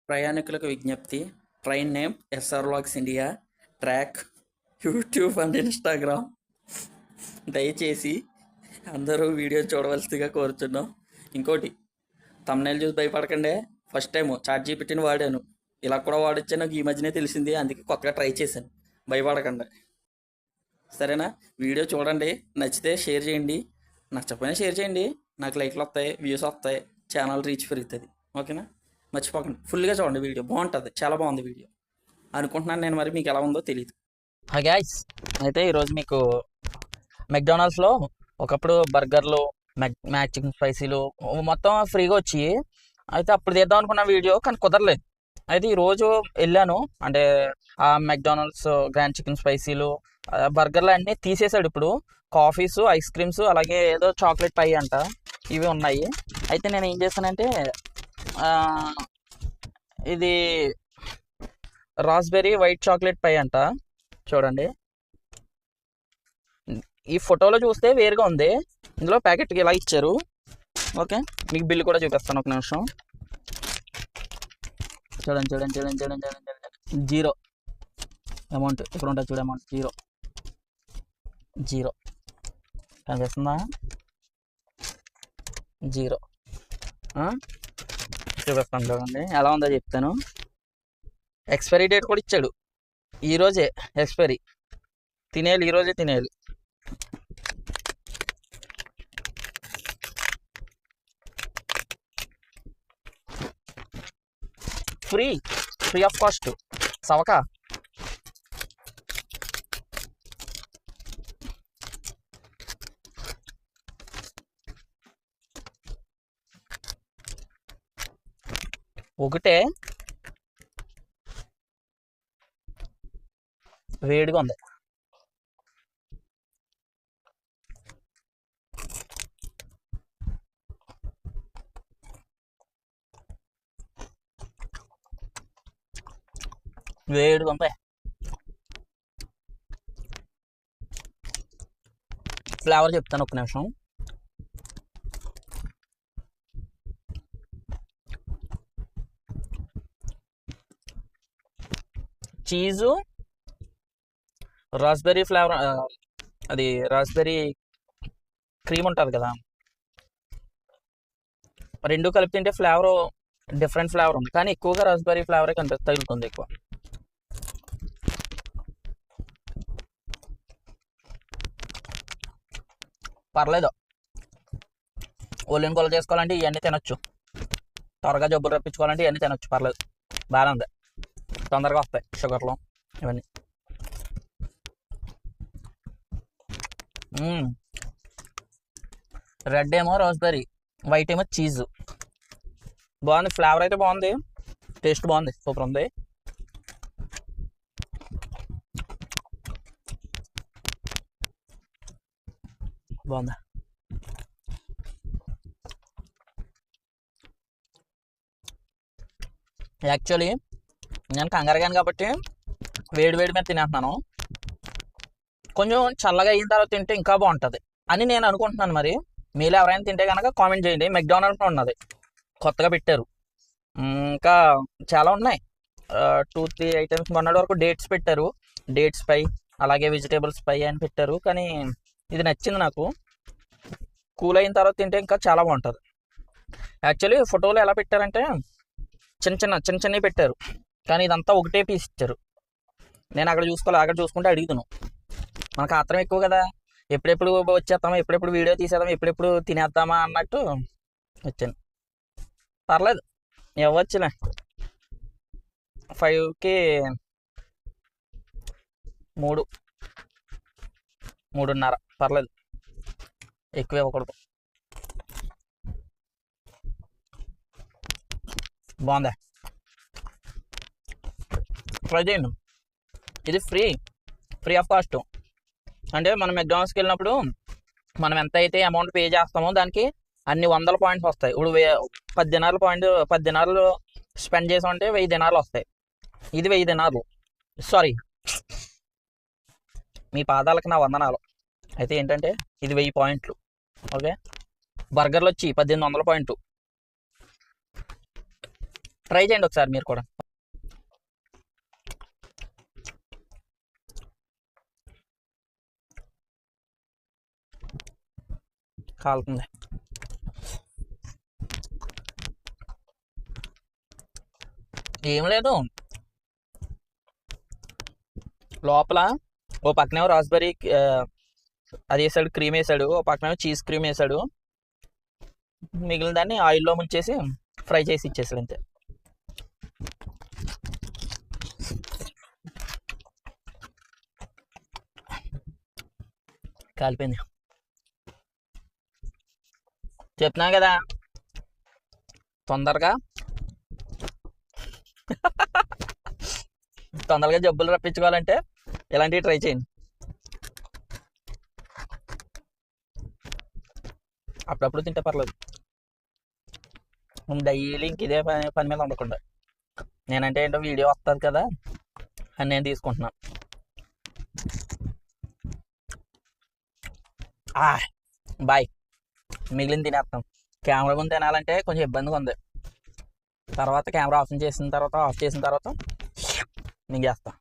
ప్రయాణికులకు విజ్ఞప్తి. Train name SR vlogs India. Track YouTube and Instagram. దయచేసి అందరూ వీడియో చూడవలసిగా కోరుతున్నాం. ఇంకోటి, తమ్నైల్ చూసి భయపడకండి. ఫస్ట్ టైం ChatGPTని వాడాను. ఇలా కూడా వాడొచ్చా నాకు ఈ మధ్యనే తెలిసింది. అందుకే కొత్తగా ట్రై చేశాను. భయపడకండి, సరేనా? వీడియో చూడండి, నచ్చితే షేర్ చేయండి, నచ్చకపోయినా షేర్ చేయండి. నాకు లైక్లు వస్తాయి, వ్యూస్ వస్తాయి, ఛానల్ రీచ్ పెరుగుతుంది. ఓకేనా? మర్చిపోకండి, ఫుల్గా చూడండి. వీడియో బాగుంటుంది, చాలా బాగుంది వీడియో అనుకుంటున్నాను నేను. మరి మీకు ఎలా ఉందో తెలియదు. హాయ్ గైస్, అయితే ఈరోజు మీకు మెక్డానల్డ్స్లో ఒకప్పుడు బర్గర్లు, మ్యాక్ చికెన్ స్పైసీలు మొత్తం ఫ్రీగా వచ్చి, అయితే అప్పుడు తీద్దాం అనుకున్న వీడియో, కానీ కుదరలేదు. అయితే ఈరోజు వెళ్ళాను, అంటే ఆ మెక్డానల్డ్స్ గ్రాండ్ చికెన్ స్పైసీలు, బర్గర్లు అన్నీ తీసేసాడు. ఇప్పుడు కాఫీస్, ఐస్ క్రీమ్స్, అలాగే ఏదో చాక్లెట్ పై అంట, ఇవి ఉన్నాయి. అయితే నేను ఏం చేశానంటే, ఇది రాస్బెర్రీ వైట్ చాక్లెట్ పై అంట. చూడండి, ఈ ఫోటోలో చూస్తే వేరుగా ఉంది, ఇందులో ప్యాకెట్కి ఇలా ఇచ్చారు. ఓకే, మీకు బిల్లు కూడా చూపిస్తాను, ఒక నిమిషం. చూడండి చూడండి చూడండి చూడండి చూడండి చూడండి, జీరో అమౌంట్ ఇక్కడ ఉంటుంది. చూడ అమౌంట్ జీరో జీరో కనిపిస్తుందా? జీరో. చూపిస్తాను, చూడండి ఎలా ఉందో చెప్తాను. ఎక్స్పైరీ డేట్ కూడా ఇచ్చాడు. ఈరోజే ఎక్స్పైరీ, తినేయాలి, ఈరోజే తినేయాలి. ఫ్రీ ఆఫ్ కాస్ట్, సవకా. ఒకటే వేడిగా ఉంది. వేడిగా ఉంది. ఫ్లేవర్ చెప్తాను, ఒక్క నిమిషం. చీజు, రాస్బెర్రీ ఫ్లేవర్, అది రాస్బెర్రీ క్రీమ్ ఉంటుంది కదా, రెండు కలిపి తింటే ఫ్లేవర్ డిఫరెంట్ ఫ్లేవర్ ఉంది, కానీ ఎక్కువగా రాస్బెర్రీ ఫ్లేవరే తగులుతుంది ఎక్కువ. పర్లేదు, ఒళ్ళని కొల చేసుకోవాలంటే ఇవన్నీ తినొచ్చు. త్వరగా జబ్బులు రప్పించుకోవాలంటే ఇవన్నీ తినొచ్చు, పర్లేదు, బాగానే ఉంది. తొందరగా వస్తాయి షుగర్లు ఇవన్నీ. రెడ్ ఏమో రాస్బెర్రీ, వైట్ ఏమో చీజ్. బాగుంది, ఫ్లేవర్ అయితే బాగుంది, టేస్ట్ బాగుంది, సూపర్ ఉంది. బాగుందా? యాక్చువల్లీ నేను కంగారుగాను కాబట్టి వేడి వేడి మీద తినేస్తున్నాను. కొంచెం చల్లగా అయిన తర్వాత తింటే ఇంకా బాగుంటుంది అని నేను అనుకుంటున్నాను. మరి మీరు ఎవరైనా తింటే కనుక కామెంట్ చేయండి. మెక్డానల్డ్స్ ఉన్నది, కొత్తగా పెట్టారు. ఇంకా చాలా ఉన్నాయి, 2-3 ఐటమ్స్. మొన్నటి వరకు డేట్స్ పెట్టారు, డేట్స్ పై, అలాగే వెజిటేబుల్స్ పై అని పెట్టారు. కానీ ఇది నచ్చింది నాకు. కూల్ అయిన తర్వాత తింటే ఇంకా చాలా బాగుంటుంది. యాక్చువల్లీ ఫోటోలో ఎలా పెట్టారంటే చిన్న చిన్నవి పెట్టారు, కానీ ఇదంతా ఒకటే పీస్ ఇచ్చారు. నేను అక్కడ చూసుకోవాలి, అక్కడ చూసుకుంటే అడుగుతాను. మనకు ఆత్రం ఎక్కువ కదా, ఎప్పుడెప్పుడు వచ్చేస్తామా, ఎప్పుడెప్పుడు వీడియో తీసేద్దామా, ఎప్పుడెప్పుడు తినేద్దామా అన్నట్టు వచ్చాను. పర్లేదు, ఇవ్వచ్చులే. 5కి 3.5, పర్లేదు, ఎక్కువ ఇవ్వకూడదు. బాగుందా? ట్రై చేయండి. ఇది ఫ్రీ ఆఫ్ కాస్ట్. అంటే మనం మెక్డానల్డ్స్కి వెళ్ళినప్పుడు మనం ఎంత అయితే అమౌంట్ పే చేస్తామో దానికి అన్ని 100 పాయింట్స్ వస్తాయి. ఇప్పుడు 10 దినాలు స్పెండ్ చేసామంటే 1000 దినాలు వస్తాయి. ఇది 1000 దినాలు, సారీ, మీ పాదాలకు నా వందనాలు. అయితే ఏంటంటే ఇది 1000 పాయింట్లు. ఓకే, బర్గర్లు వచ్చి 1800 పాయింట్లు. ట్రై చేయండి ఒకసారి మీరు కూడా. కాలుతుంది. ఏం లేదు, లోపల ఓ పక్కనేమో రాస్బెర్రీ అది వేసాడు, క్రీమ్ వేసాడు, ఓ పక్కనేమో చీజ్ క్రీమ్ వేసాడు. మిగిలిన దాన్ని ఆయిల్లో ముంచేసి ఫ్రై చేసి ఇచ్చేసాడు అంతే. కాలిపోయింది. చెప్తున్నా కదా, తొందరగా తొందరగా జబ్బులు రప్పించుకోవాలంటే ఇలాంటివి ట్రై చేయండి. అప్పుడప్పుడు తింటే పర్లేదు, డైలీ ఇంక ఇదే పని మీద ఉండకుండా. నేనంటే ఏంటో వీడియో వస్తుంది కదా అని నేను తీసుకుంటున్నాను. బాయ్. మిగిలిన తినేస్తాం. కెమెరా ముందు తినాలంటే కొంచెం ఇబ్బందిగా ఉంది. తర్వాత కెమెరా ఆఫ్ చేసిన తర్వాత నేను చేస్తాను.